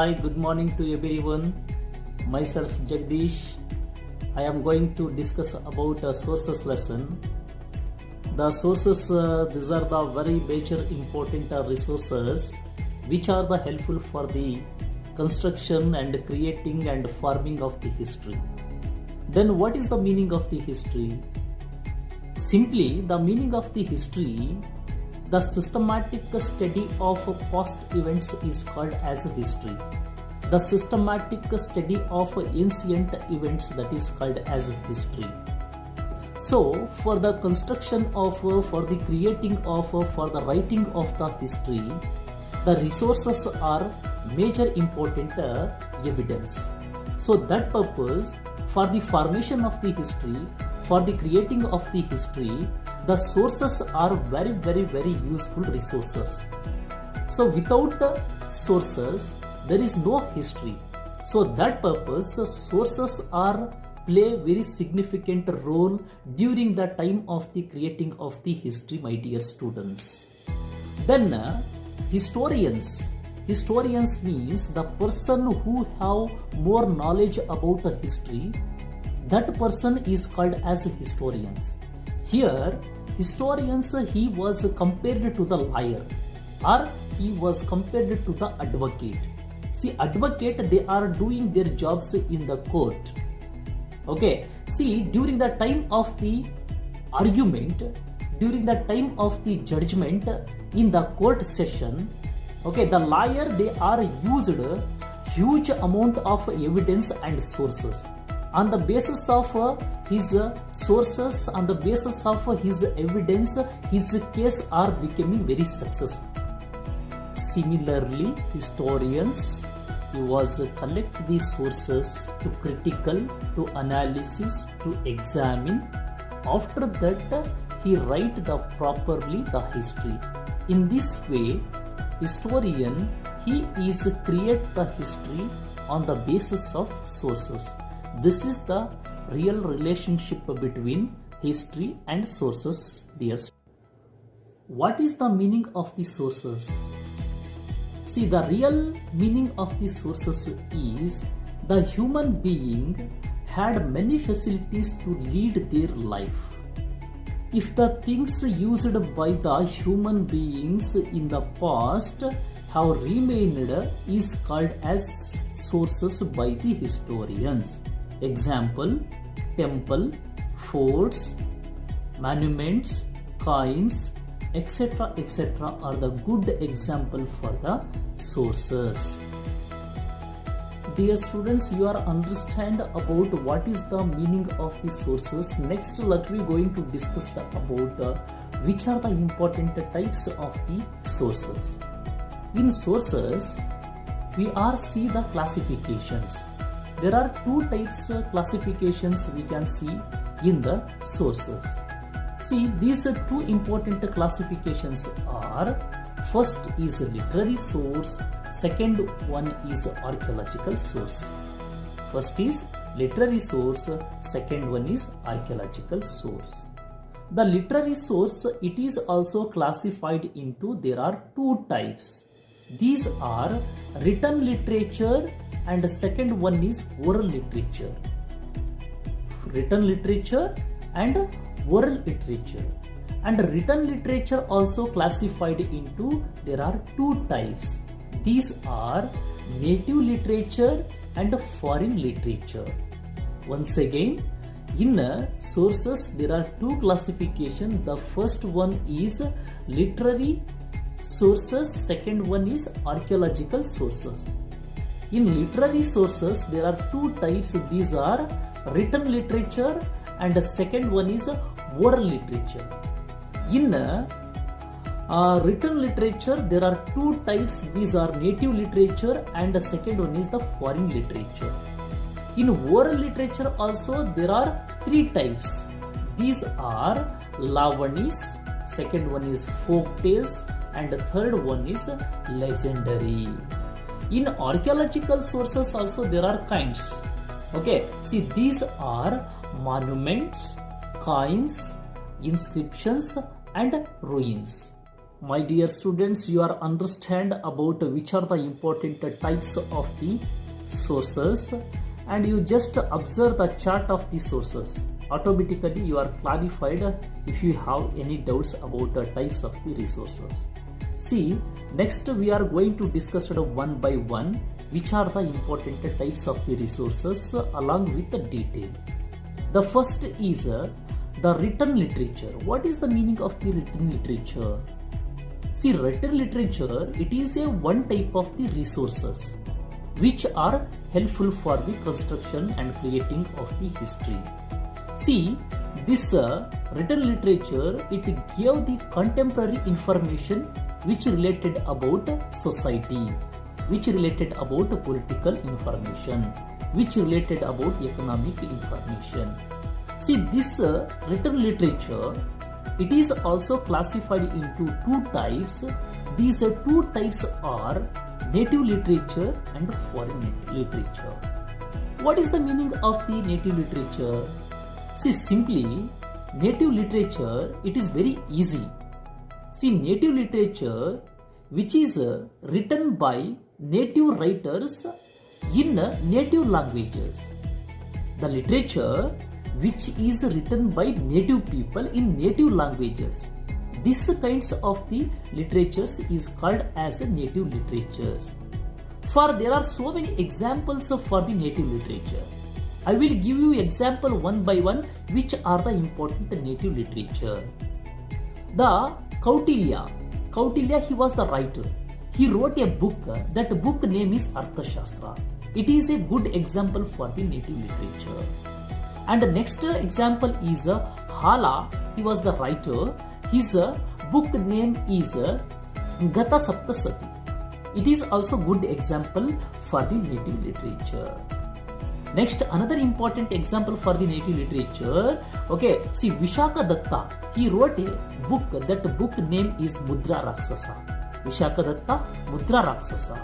Hi, good morning to everyone. Myself Jagdish. I am going to discuss about a sources lesson. The sources, these are the very major important resources which are the helpful for the construction and creating and forming of the history. Then what is the meaning of the history? Simply, the meaning of the history, the systematic study of past events is called as history. The systematic study of ancient events, that is called as history. So, for the construction of, for the creating of, for the writing of the history, the resources are major important evidence. So that purpose, for the formation of the history, for the creating of the history, the sources are very useful resources. So without the sources, there is no history. So that purpose, sources are play very significant role during the time of the creating of the history, my dear students. Then historians means the person who have more knowledge about the history. That person is called as historians. Here, historians, he was compared to the liar, or he was compared to the advocate. See, advocate, they are doing their jobs in the court. Okay, see, during the time of the argument, during the time of the judgment in the court session, okay, the liar, they are used huge amount of evidence and sources. On the basis of his sources, on the basis of his evidence, his case are becoming very successful. Similarly, historians, he was collect the sources to critical, to analysis, to examine. After that, he write the properly the history. In this way, historian, he is create the history on the basis of sources. This is the real relationship between history and sources, dear students. What is the meaning of the sources? See, the real meaning of the sources is the human being had many facilities to lead their life. If the things used by the human beings in the past have remained is called as sources by the historians. Example, temple, forts, monuments, coins, etc. are the good example for the sources. Dear students, you are understand about what is the meaning of the sources. Next, let me going to discuss about which are the important types of the sources. In sources, we are see the classifications. There are two types of classifications we can see in the sources. See, these two important classifications are, first is literary source, second one is archaeological source. First is literary source, second one is archaeological source. The literary source, it is also classified into, there are two types. These are written literature and the second one is oral literature. Written literature and oral literature. And written literature also classified into, there are two types. These are native literature and foreign literature. Once again, in sources there are two classifications. The first one is literary sources, second one is archaeological sources. In literary sources, there are two types. These are written literature and the second one is oral literature. In written literature, there are two types. These are native literature and the second one is the foreign literature. In oral literature also, there are three types. These are Lavanis, second one is folk tales and the third one is legendary. In archaeological sources also there are kinds. Okay, see, these are monuments, coins, inscriptions and ruins. My dear students, you are understand about which are the important types of the sources, and you just observe the chart of the sources. Automatically you are clarified if you have any doubts about the types of the resources. See, next we are going to discuss it one by one which are the important types of the resources along with the detail. The first is the written literature. What is the meaning of the written literature? See, written literature, it is a one type of the resources which are helpful for the construction and creating of the history. See, this written literature, it gave the contemporary information which related about society, which related about political information, which related about economic information. See, this written literature, it is also classified into two types. These two types are native literature and foreign literature. What is the meaning of the native literature? See, simply, native literature, it is very easy. See, native literature, which is written by native writers in native languages. The literature which is written by native people in native languages. This kinds of the literatures is called as native literatures. For there are so many examples for the native literature. I will give you example one by one which are the important native literature. The Kautilya, he was the writer. He wrote a book. That book name is Arthashastra. It is a good example for the native literature. And the next example is Hala. He was the writer. His book name is Gata Saptasati. It is also good example for the native literature. Next, another important example for the native literature. Okay, see, Vishaka Datta. He wrote a book. That book name is Mudra Rakshasa. Vishaka Datta, Mudra Rakshasa.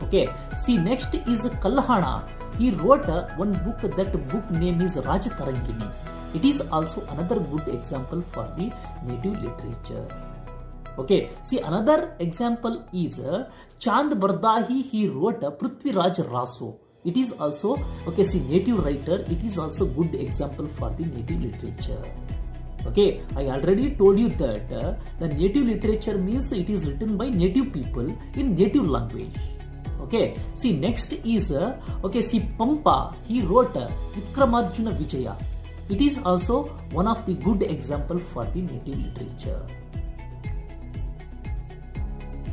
Okay, see, next is Kalhana. He wrote one book. That book name is Rajatarangini. It is also another good example for the native literature. Okay, see, another example is Chand Bardahi. He wrote Prithviraj Raso. It is also, okay, see, native writer. It is also good example for the native literature. Okay, I already told you that the native literature means it is written by native people in native language. Okay, see, next is okay, see, Pampa. He wrote Vikramarjuna Vijaya. It is also one of the good example for the native literature.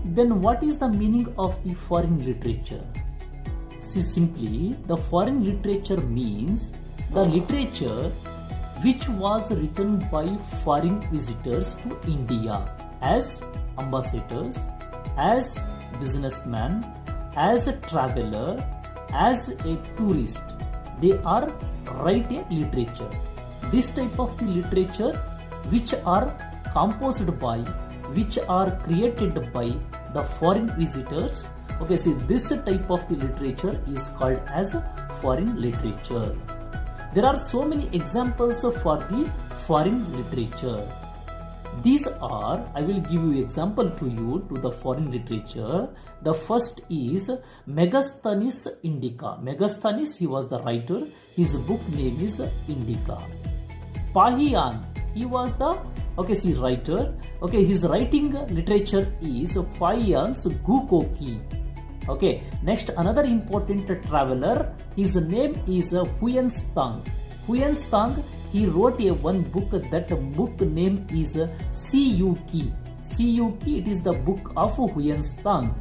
Then what is the meaning of the foreign literature? See, simply, the foreign literature means the literature which was written by foreign visitors to India as ambassadors, as businessmen, as a traveler, as a tourist. They are write a literature. This type of the literature which are composed by, which are created by the foreign visitors. Okay, see, this type of the literature is called as foreign literature. There are so many examples for the foreign literature. These are, I will give you example to you to the foreign literature. The first is Megasthenes Indica. Megasthenes, he was the writer. His book name is Indica. Pahiyan, he was the, okay, see, writer. Okay, his writing literature is Pahiyan's Gukoki. Okay, next, another important traveler, his name is Huyen Tsang. Huyen Tsang, he wrote a one book. That book name is Siyuki. Siyuki, it is the book of Huyen Tsang.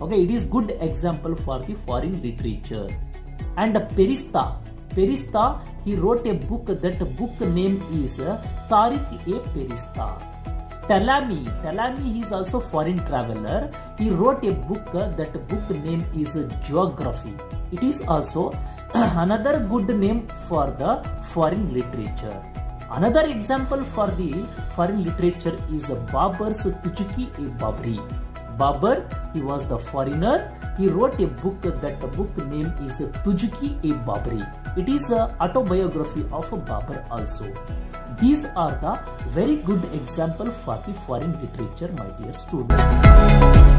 Okay, it is good example for the foreign literature. And Perista. Perista, he wrote a book. That book name is Tariq-e-Perista. Talami, he is also foreign traveler. He wrote a book. That book name is Geography. It is also another good name for the foreign literature. Another example for the foreign literature is Babar's Tujki-e-Babri. Babar, he was the foreigner. He wrote a book. That book name is Tujki-e-Babri. It is an autobiography of Babar also. These are the very good example for the foreign literature, my dear students.